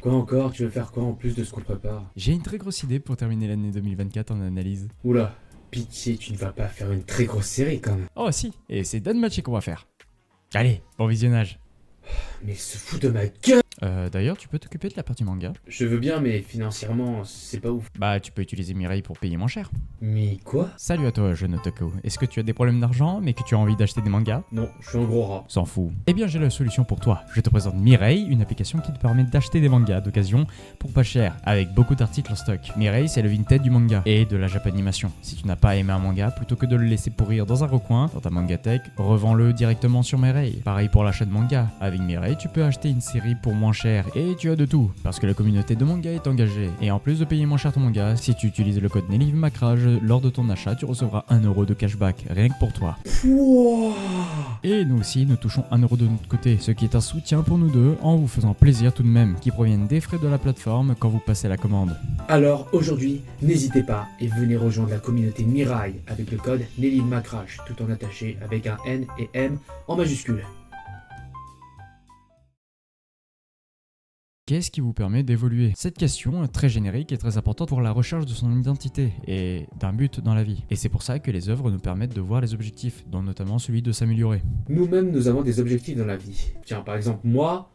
Quoi encore? Tu veux faire quoi en plus de ce qu'on prépare? J'ai une très grosse idée pour terminer l'année 2024 en analyse. Oula, pitié, tu ne vas pas faire une très grosse série quand même. Oh si, et c'est Danmachi qu'on va faire. Allez, bon visionnage. Mais il se fout de ma gueule! D'ailleurs, tu peux t'occuper de la partie manga. Je veux bien, mais financièrement, c'est pas ouf. Bah, tu peux utiliser Mireille pour payer moins cher. Mais quoi? Salut à toi, jeune otaku. Est-ce que tu as des problèmes d'argent, mais que tu as envie d'acheter des mangas? Non, je suis un gros rat. S'en fout. Eh bien, j'ai la solution pour toi. Je te présente Mireille, une application qui te permet d'acheter des mangas d'occasion pour pas cher, avec beaucoup d'articles en stock. Mireille, c'est le Vinted du manga et de la japanimation. Si tu n'as pas aimé un manga, plutôt que de le laisser pourrir dans un recoin, dans ta mangatech, revends-le directement sur Mireille. Pareil pour l'achat de manga. Avec Mireille, tu peux acheter une série pour moins cher et tu as de tout, parce que la communauté de manga est engagée. Et en plus de payer moins cher ton manga, si tu utilises le code NELIVMACRAGE lors de ton achat, tu recevras 1€ de cashback, rien que pour toi. Wouah! Et nous aussi, nous touchons 1€ de notre côté, ce qui est un soutien pour nous deux, en vous faisant plaisir tout de même, qui proviennent des frais de la plateforme quand vous passez la commande. Alors aujourd'hui, n'hésitez pas et venez rejoindre la communauté Mirai avec le code NELIVMACRAGE, tout en attaché avec un N et M en majuscule. Qu'est-ce qui vous permet d'évoluer? Cette question est très générique et très importante pour la recherche de son identité et d'un but dans la vie. Et c'est pour ça que les œuvres nous permettent de voir les objectifs, dont notamment celui de s'améliorer. Nous-mêmes, nous avons des objectifs dans la vie. Tiens, par exemple, moi...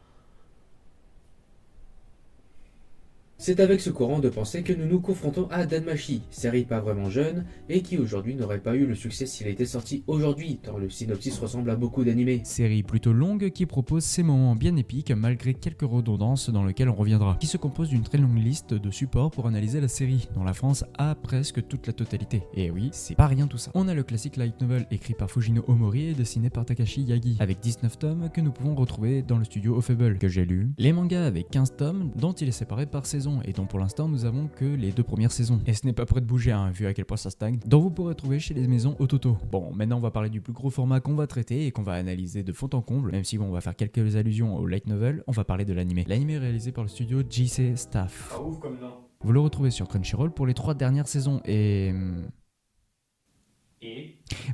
C'est avec ce courant de pensée que nous nous confrontons à Danmachi, série pas vraiment jeune, et qui aujourd'hui n'aurait pas eu le succès s'il était sorti aujourd'hui, tant le synopsis ressemble à beaucoup d'animés. Série plutôt longue qui propose ces moments bien épiques malgré quelques redondances dans lesquelles on reviendra, qui se compose d'une très longue liste de supports pour analyser la série, dont la France a presque toute la totalité. Et oui, c'est pas rien tout ça. On a le classique light novel écrit par Fujino Omori et dessiné par Takashi Yagi, avec 19 tomes que nous pouvons retrouver dans le studio Ufable, que j'ai lu. Les mangas avec 15 tomes, dont il est séparé par saison, et dont pour l'instant nous avons que les 2 premières saisons. Et ce n'est pas prêt de bouger, hein, vu à quel point ça stagne, dont vous pourrez trouver chez les maisons Ototo. Bon, maintenant on va parler du plus gros format qu'on va traiter et qu'on va analyser de fond en comble, même si bon, on va faire quelques allusions au light novel, on va parler de l'anime. L'anime est réalisé par le studio JC Staff. Ah ouf comme nom. Vous le retrouvez sur Crunchyroll pour les 3 dernières saisons et...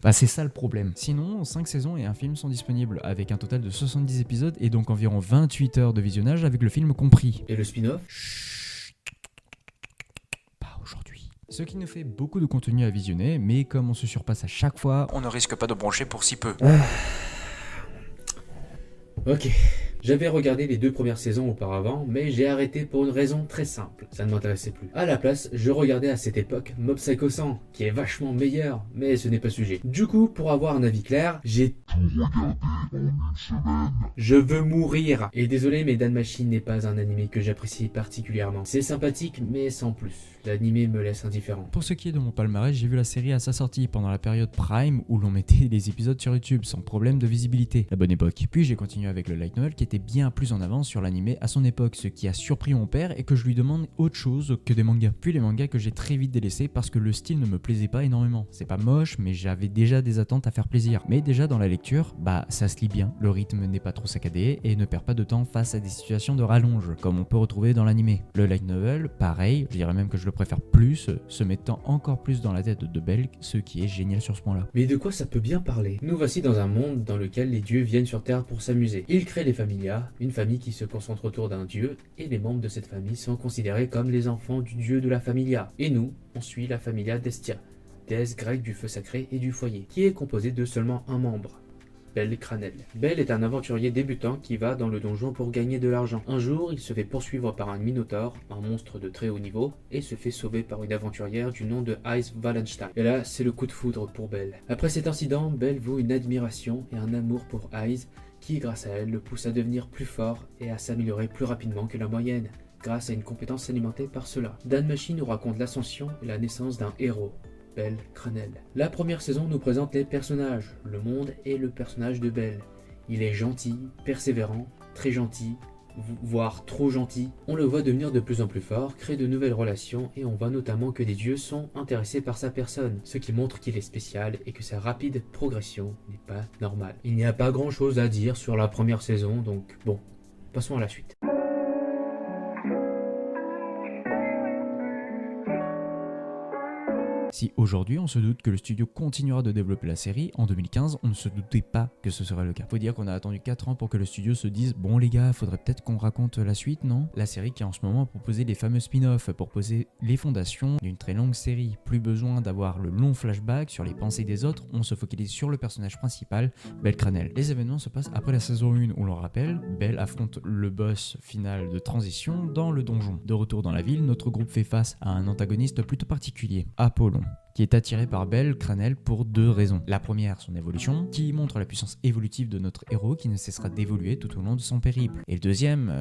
Bah c'est ça le problème. Sinon, 5 saisons et un film sont disponibles, avec un total de 70 épisodes et donc environ 28 heures de visionnage avec le film compris. Et le spin-off? Chut, pas aujourd'hui. Ce qui nous fait beaucoup de contenu à visionner, mais comme on se surpasse à chaque fois, on ne risque pas de broncher pour si peu. Ok. J'avais regardé les 2 premières saisons auparavant, mais j'ai arrêté pour une raison très simple, ça ne m'intéressait plus. À la place, je regardais à cette époque Mob Psycho 100, qui est vachement meilleur, mais ce n'est pas sujet. Du coup, pour avoir un avis clair, j'ai tout regardé en une semaine. Je veux mourir. Et désolé, mais Danmachi n'est pas un animé que j'apprécie particulièrement. C'est sympathique, mais sans plus. L'animé me laisse indifférent. Pour ce qui est de mon palmarès, j'ai vu la série à sa sortie pendant la période Prime où l'on mettait les épisodes sur YouTube sans problème de visibilité, la bonne époque. Puis j'ai continué avec le light novel qui était bien plus en avance sur l'animé à son époque, ce qui a surpris mon père et que je lui demande autre chose que des mangas. Puis les mangas que j'ai très vite délaissés parce que le style ne me plaisait pas énormément. C'est pas moche, mais j'avais déjà des attentes à faire plaisir. Mais déjà dans la lecture, bah ça se lit bien, le rythme n'est pas trop saccadé et ne perd pas de temps face à des situations de rallonge, comme on peut retrouver dans l'animé. Le light novel, pareil, je dirais même que je le préfère plus, se mettant encore plus dans la tête de Belk, ce qui est génial sur ce point-là. Mais de quoi ça peut bien parler? Nous voici dans un monde dans lequel les dieux viennent sur Terre pour s'amuser. Ils créent les familias, une famille qui se concentre autour d'un dieu, et les membres de cette famille sont considérés comme les enfants du dieu de la familia. Et nous, on suit la familia d'Estia, déesse grecque du feu sacré et du foyer, qui est composée de seulement un membre. Bel Cranel. Bel est un aventurier débutant qui va dans le donjon pour gagner de l'argent. Un jour, il se fait poursuivre par un minotaure, un monstre de très haut niveau, et se fait sauver par une aventurière du nom de Ice Wallenstein. Et là, c'est le coup de foudre pour Bel. Après cet incident, Bel voue une admiration et un amour pour Ice, qui, grâce à elle, le pousse à devenir plus fort et à s'améliorer plus rapidement que la moyenne, grâce à une compétence alimentée par cela. Danmachi nous raconte l'ascension et la naissance d'un héros, Bel Cranel. La première saison nous présente les personnages, le monde et le personnage de Bel. Il est gentil, persévérant, très gentil, voire trop gentil. On le voit devenir de plus en plus fort, créer de nouvelles relations et on voit notamment que des dieux sont intéressés par sa personne, ce qui montre qu'il est spécial et que sa rapide progression n'est pas normale. Il n'y a pas grand chose à dire sur la première saison, donc bon, passons à la suite. Si aujourd'hui on se doute que le studio continuera de développer la série, en 2015 on ne se doutait pas que ce serait le cas. Faut dire qu'on a attendu 4 ans pour que le studio se dise bon les gars, faudrait peut-être qu'on raconte la suite, non? La série qui en ce moment a proposé les fameux spin-offs pour poser les fondations d'une très longue série. Plus besoin d'avoir le long flashback sur les pensées des autres, on se focalise sur le personnage principal, Belle Cranel. Les événements se passent après la saison 1 où l'on rappelle, Belle affronte le boss final de transition dans le donjon. De retour dans la ville, notre groupe fait face à un antagoniste plutôt particulier, Apollon, qui est attiré par Belle Cranel pour 2 raisons. La première, son évolution, qui montre la puissance évolutive de notre héros qui ne cessera d'évoluer tout au long de son périple. Et le deuxième...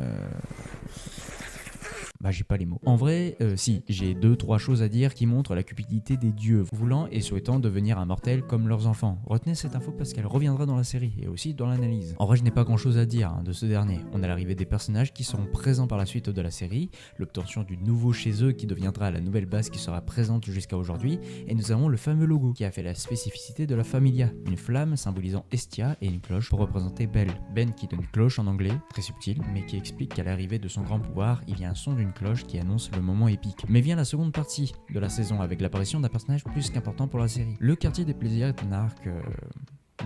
j'ai pas les mots. En vrai, si, j'ai 2-3 choses à dire qui montrent la cupidité des dieux, voulant et souhaitant devenir immortels comme leurs enfants. Retenez cette info parce qu'elle reviendra dans la série et aussi dans l'analyse. En vrai, je n'ai pas grand chose à dire de ce dernier. On a l'arrivée des personnages qui seront présents par la suite de la série, l'obtention du nouveau chez eux qui deviendra la nouvelle base qui sera présente jusqu'à aujourd'hui, et nous avons le fameux logo qui a fait la spécificité de la Familia, une flamme symbolisant Estia et une cloche pour représenter Belle. Ben qui donne cloche en anglais, très subtil, mais qui explique qu'à l'arrivée de son grand pouvoir, il y a un son d'une cloche qui annonce le moment épique. Mais vient la seconde partie de la saison avec l'apparition d'un personnage plus qu'important pour la série. Le quartier des plaisirs est un arc...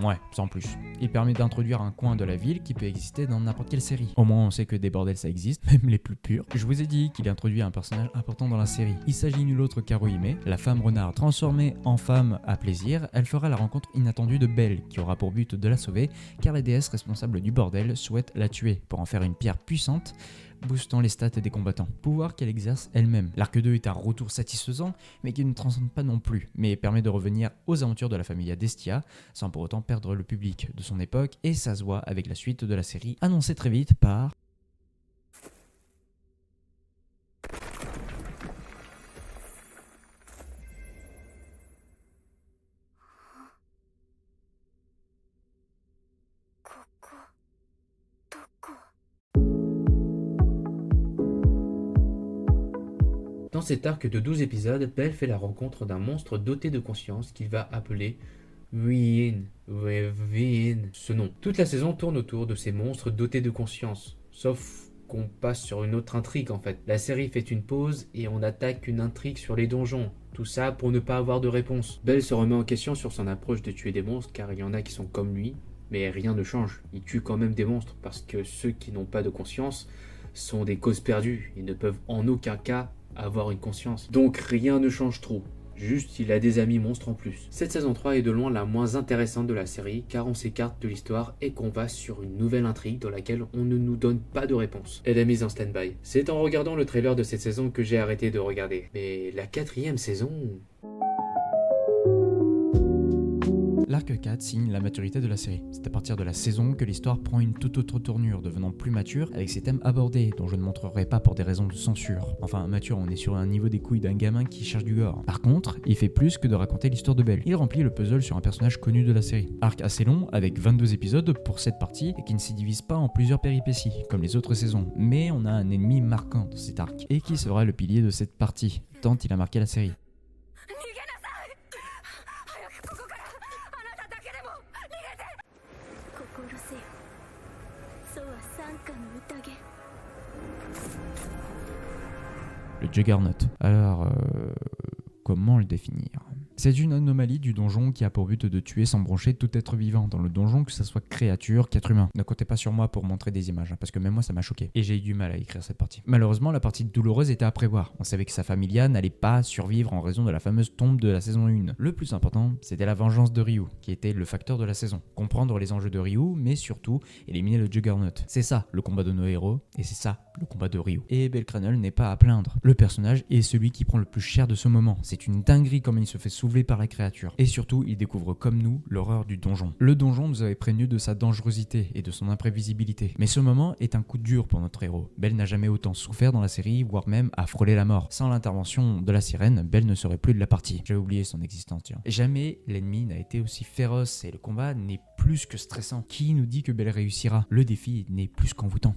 Ouais, sans plus. Il permet d'introduire un coin de la ville qui peut exister dans n'importe quelle série. Au moins on sait que des bordels ça existe, même les plus purs. Je vous ai dit qu'il introduit un personnage important dans la série. Il s'agit nul autre qu'Haruhime, la femme renard transformée en femme à plaisir. Elle fera la rencontre inattendue de Belle, qui aura pour but de la sauver, car la déesse responsable du bordel souhaite la tuer pour en faire une pierre puissante, boostant les stats des combattants. Pouvoir qu'elle exerce elle-même. L'arc 2 est un retour satisfaisant, mais qui ne transcende pas non plus, mais permet de revenir aux aventures de la famille d'Estia, sans pour autant perdre le public de son époque, et ça se voit avec la suite de la série, annoncée très vite par... Dans cet arc de 12 épisodes, Belle fait la rencontre d'un monstre doté de conscience qu'il va appeler Win. Ce nom. Toute la saison tourne autour de ces monstres dotés de conscience, sauf qu'on passe sur une autre intrigue en fait. La série fait une pause et on attaque une intrigue sur les donjons. Tout ça pour ne pas avoir de réponse. Belle se remet en question sur son approche de tuer des monstres car il y en a qui sont comme lui, mais rien ne change. Il tue quand même des monstres parce que ceux qui n'ont pas de conscience sont des causes perdues et ne peuvent en aucun cas avoir une conscience. Donc rien ne change trop. Juste, il a des amis monstres en plus. Cette saison 3 est de loin la moins intéressante de la série car on s'écarte de l'histoire et qu'on va sur une nouvelle intrigue dans laquelle on ne nous donne pas de réponse. Elle est mise en stand-by. C'est en regardant le trailer de cette saison que j'ai arrêté de regarder. Mais la 4e saison... L'arc 4 signe la maturité de la série. C'est à partir de la saison que l'histoire prend une toute autre tournure, devenant plus mature avec ses thèmes abordés, dont je ne montrerai pas pour des raisons de censure. Enfin, mature, on est sur un niveau des couilles d'un gamin qui cherche du gore. Par contre, il fait plus que de raconter l'histoire de Belle. Il remplit le puzzle sur un personnage connu de la série. Arc assez long, avec 22 épisodes pour cette partie, et qui ne se divise pas en plusieurs péripéties, comme les autres saisons. Mais on a un ennemi marquant dans cet arc, et qui sera le pilier de cette partie, tant il a marqué la série. Le Juggernaut. Alors, comment le définir ? C'est une anomalie du donjon qui a pour but de tuer sans broncher tout être vivant dans le donjon, que ce soit créature qu'être humain. Ne comptez pas sur moi pour montrer des images, parce que même moi ça m'a choqué. Et j'ai eu du mal à écrire cette partie. Malheureusement, la partie douloureuse était à prévoir. On savait que sa familia n'allait pas survivre en raison de la fameuse tombe de la saison 1. Le plus important, c'était la vengeance de Ryu, qui était le facteur de la saison. Comprendre les enjeux de Ryu, mais surtout éliminer le Juggernaut. C'est ça le combat de nos héros, et c'est ça le combat de Ryu. Et Belle Cranel n'est pas à plaindre. Le personnage est celui qui prend le plus cher de ce moment. C'est une dinguerie comme il se fait soulever par la créature. Et surtout, il découvre comme nous l'horreur du donjon. Le donjon nous avait prévenu de sa dangerosité et de son imprévisibilité. Mais ce moment est un coup dur pour notre héros. Belle n'a jamais autant souffert dans la série, voire même a frôlé la mort. Sans l'intervention de la sirène, Belle ne serait plus de la partie. J'avais oublié son existence, tiens. Jamais l'ennemi n'a été aussi féroce et le combat n'est plus que stressant. Qui nous dit que Belle réussira ? Le défi n'est plus qu'envoûtant.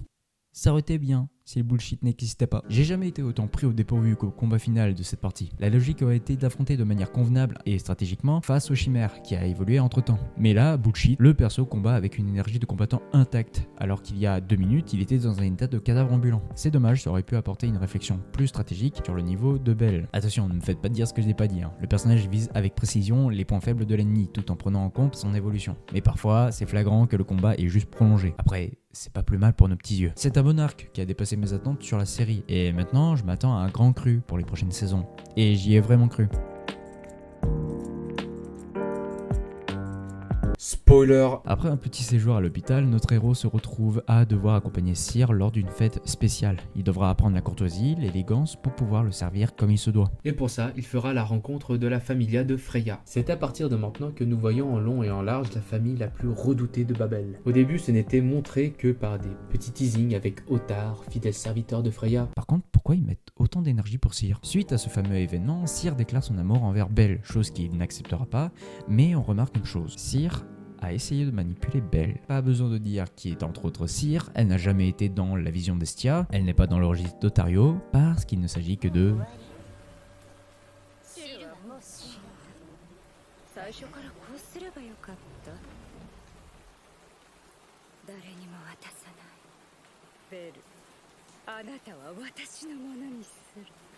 Ça aurait été bien si le bullshit n'existait pas. J'ai jamais été autant pris au dépourvu qu'au combat final de cette partie. La logique aurait été d'affronter de manière convenable et stratégiquement face au chimère qui a évolué entre temps. Mais là, bullshit, le perso combat avec une énergie de combattant intacte, alors qu'il y a 2 minutes, il était dans un état de cadavre ambulant. C'est dommage, ça aurait pu apporter une réflexion plus stratégique sur le niveau de Belle. Attention, ne me faites pas dire ce que je n'ai pas dit. Le personnage vise avec précision les points faibles de l'ennemi, tout en prenant en compte son évolution. Mais parfois, c'est flagrant que le combat est juste prolongé. Après, c'est pas plus mal pour nos petits yeux. C'est un bon arc qui a dépassé mes attentes sur la série, et maintenant je m'attends à un grand cru pour les prochaines saisons. Et j'y ai vraiment cru. Spoiler! Après un petit séjour à l'hôpital, notre héros se retrouve à devoir accompagner Cyr lors d'une fête spéciale. Il devra apprendre la courtoisie, l'élégance pour pouvoir le servir comme il se doit. Et pour ça, il fera la rencontre de la familia de Freya. C'est à partir de maintenant que nous voyons en long et en large la famille la plus redoutée de Babel. Au début, ce n'était montré que par des petits teasings avec Ottar, fidèle serviteur de Freya. Par contre, pourquoi ils mettent autant d'énergie pour Cyr? Suite à ce fameux événement, Cyr déclare son amour envers Belle, chose qu'il n'acceptera pas, mais on remarque une chose. Cyr a essayé de manipuler Belle. Pas besoin de dire qui est entre autres Cyr, elle n'a jamais été dans la vision d'Hestia, elle n'est pas dans le registre d'Otario, parce qu'il ne s'agit que de...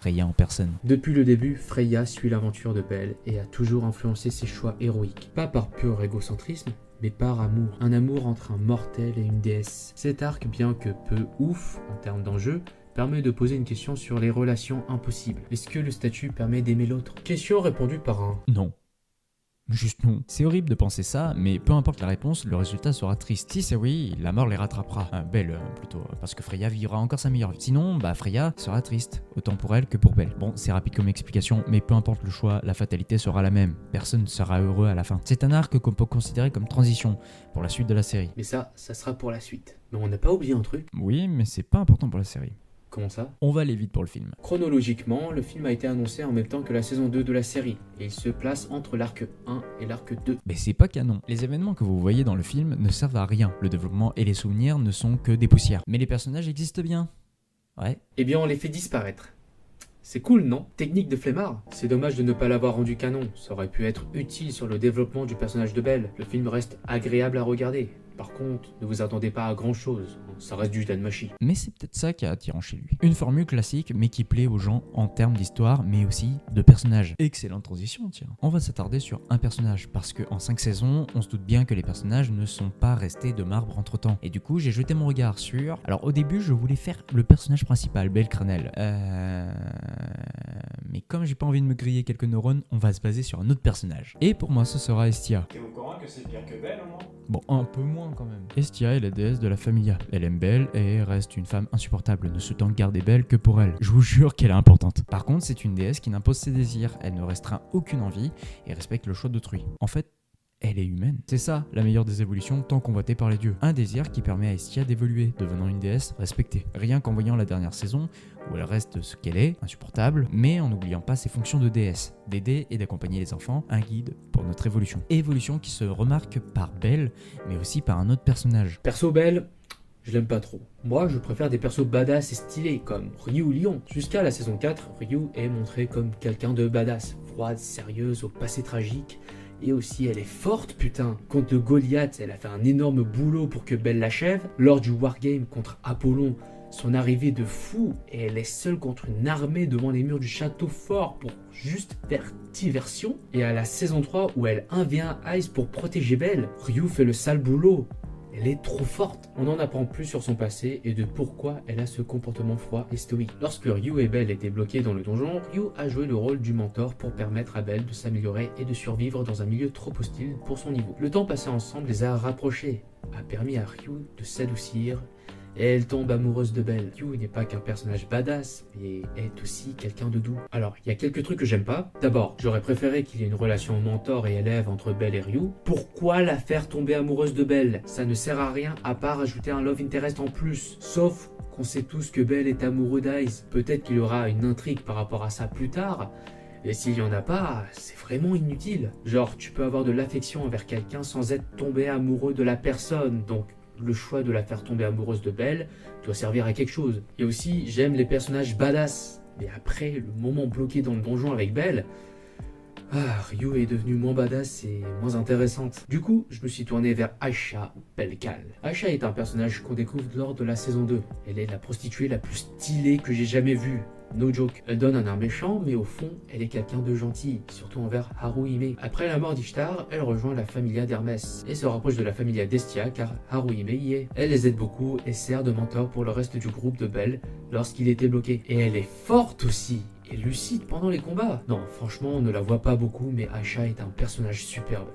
Freya en personne. Depuis le début, Freya suit l'aventure de Belle et a toujours influencé ses choix héroïques. Pas par pur égocentrisme, mais par amour. Un amour entre un mortel et une déesse. Cet arc, bien que peu ouf en termes d'enjeu, permet de poser une question sur les relations impossibles. Est-ce que le statut permet d'aimer l'autre? Question répondue par un non. Juste non. C'est horrible de penser ça, mais peu importe la réponse, le résultat sera triste. Si c'est oui, la mort les rattrapera. Belle, plutôt, parce que Freya vivra encore sa meilleure vie. Sinon, Freya sera triste, autant pour elle que pour Belle. Bon, c'est rapide comme explication, mais peu importe le choix, la fatalité sera la même. Personne ne sera heureux à la fin. C'est un arc qu'on peut considérer comme transition pour la suite de la série. Mais ça sera pour la suite. Mais on n'a pas oublié un truc. Oui, mais c'est pas important pour la série. Comment ça? On va aller vite pour le film. Chronologiquement, le film a été annoncé en même temps que la saison 2 de la série, et il se place entre l'arc 1 et l'arc 2. Mais c'est pas canon. Les événements que vous voyez dans le film ne servent à rien. Le développement et les souvenirs ne sont que des poussières. Mais les personnages existent bien. Ouais. Eh bien, on les fait disparaître. C'est cool, non? Technique de flemmard. C'est dommage de ne pas l'avoir rendu canon. Ça aurait pu être utile sur le développement du personnage de Belle. Le film reste agréable à regarder. Par contre, ne vous attendez pas à grand chose, ça reste du Danmachi. Mais c'est peut-être ça qui est attirant chez lui. Une formule classique, mais qui plaît aux gens en termes d'histoire, mais aussi de personnages. Excellente transition, tiens. On va s'attarder sur un personnage, parce qu'en 5 saisons, on se doute bien que les personnages ne sont pas restés de marbre entre temps. Et du coup, j'ai jeté mon regard sur... Alors au début, je voulais faire le personnage principal, Belle Cranel. Mais comme j'ai pas envie de me griller quelques neurones, on va se baser sur un autre personnage. Et pour moi, ce sera Hestia. T'es au courant que c'est pire que Belle, au moins? Bon, un peu moins quand même. Hestia est la déesse de la familia. Elle aime Belle et reste une femme insupportable, ne se tente garder Belle que pour elle. Je vous jure qu'elle est importante. Par contre, c'est une déesse qui n'impose ses désirs. Elle ne restreint aucune envie et respecte le choix d'autrui. En fait, elle est humaine. C'est ça, la meilleure des évolutions tant convoitée par les dieux. Un désir qui permet à Hestia d'évoluer, devenant une déesse respectée. Rien qu'en voyant la dernière saison, où elle reste ce qu'elle est, insupportable, mais en n'oubliant pas ses fonctions de déesse, d'aider et d'accompagner les enfants, un guide pour notre évolution. Évolution qui se remarque par Belle, mais aussi par un autre personnage. Perso Belle, je l'aime pas trop. Moi, je préfère des persos badass et stylés, comme Ryu Lion. Jusqu'à la saison 4, Ryu est montrée comme quelqu'un de badass, froide, sérieuse, au passé tragique. Et aussi, elle est forte, putain. Contre le Goliath, elle a fait un énorme boulot pour que Belle l'achève. Lors du Wargame contre Apollon, son arrivée de fou, et elle est seule contre une armée devant les murs du château fort pour juste faire diversion. Et à la saison 3, où elle 1v1 Ice pour protéger Belle, Ryu fait le sale boulot. Elle est trop forte. On en apprend plus sur son passé et de pourquoi elle a ce comportement froid et stoïque. Lorsque Ryu et Belle étaient bloqués dans le donjon, Ryu a joué le rôle du mentor pour permettre à Belle de s'améliorer et de survivre dans un milieu trop hostile pour son niveau. Le temps passé ensemble les a rapprochés, a permis à Ryu de s'adoucir et elle tombe amoureuse de Belle. Ryu n'est pas qu'un personnage badass, mais est aussi quelqu'un de doux. Alors, il y a quelques trucs que j'aime pas. D'abord, j'aurais préféré qu'il y ait une relation mentor et élève entre Belle et Ryu. Pourquoi la faire tomber amoureuse de Belle? Ça ne sert à rien à part ajouter un love interest en plus. Sauf qu'on sait tous que Belle est amoureux d'Ice. Peut-être qu'il y aura une intrigue par rapport à ça plus tard. Et s'il y en a pas, c'est vraiment inutile. Genre, tu peux avoir de l'affection envers quelqu'un sans être tombé amoureux de la personne, donc le choix de la faire tomber amoureuse de Belle doit servir à quelque chose. Et aussi, j'aime les personnages badass. Mais après, le moment bloqué dans le donjon avec Belle, Ryu est devenue moins badass et moins intéressante. Du coup, je me suis tourné vers Aisha Belkal. Aisha est un personnage qu'on découvre lors de la saison 2. Elle est la prostituée la plus stylée que j'ai jamais vue. No joke. Elle donne un air méchant, mais au fond, elle est quelqu'un de gentil, surtout envers Haruhime. Après la mort d'Ishtar, elle rejoint la familia d'Hermès et se rapproche de la familia d'Estia car Haruhime y est. Elle les aide beaucoup et sert de mentor pour le reste du groupe de Belle lorsqu'il était bloqué. Et elle est forte aussi et lucide pendant les combats. Non, franchement, on ne la voit pas beaucoup, mais Aisha est un personnage superbe.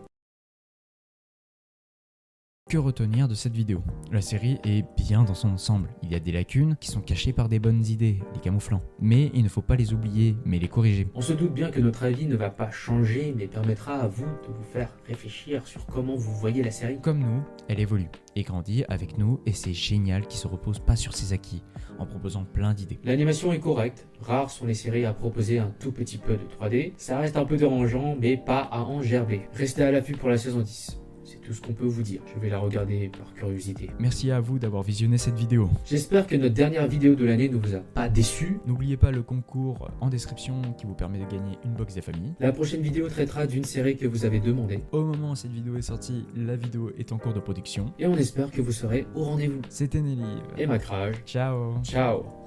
Que retenir de cette vidéo? La série est bien dans son ensemble. Il y a des lacunes qui sont cachées par des bonnes idées, les camouflants. Mais il ne faut pas les oublier, mais les corriger. On se doute bien que notre avis ne va pas changer, mais permettra à vous de vous faire réfléchir sur comment vous voyez la série. Comme nous, elle évolue et grandit avec nous et c'est génial qu'il se repose pas sur ses acquis, en proposant plein d'idées. L'animation est correcte, rares sont les séries à proposer un tout petit peu de 3D. Ça reste un peu dérangeant, mais pas à en gerber. Restez à l'affût pour la saison 10. C'est tout ce qu'on peut vous dire. Je vais la regarder par curiosité. Merci à vous d'avoir visionné cette vidéo. J'espère que notre dernière vidéo de l'année ne vous a pas déçu. N'oubliez pas le concours en description qui vous permet de gagner une box des familles. La prochaine vidéo traitera d'une série que vous avez demandé. Au moment où cette vidéo est sortie, la vidéo est en cours de production. Et on espère que vous serez au rendez-vous. C'était Nelly. Et Macrage. Ciao. Ciao.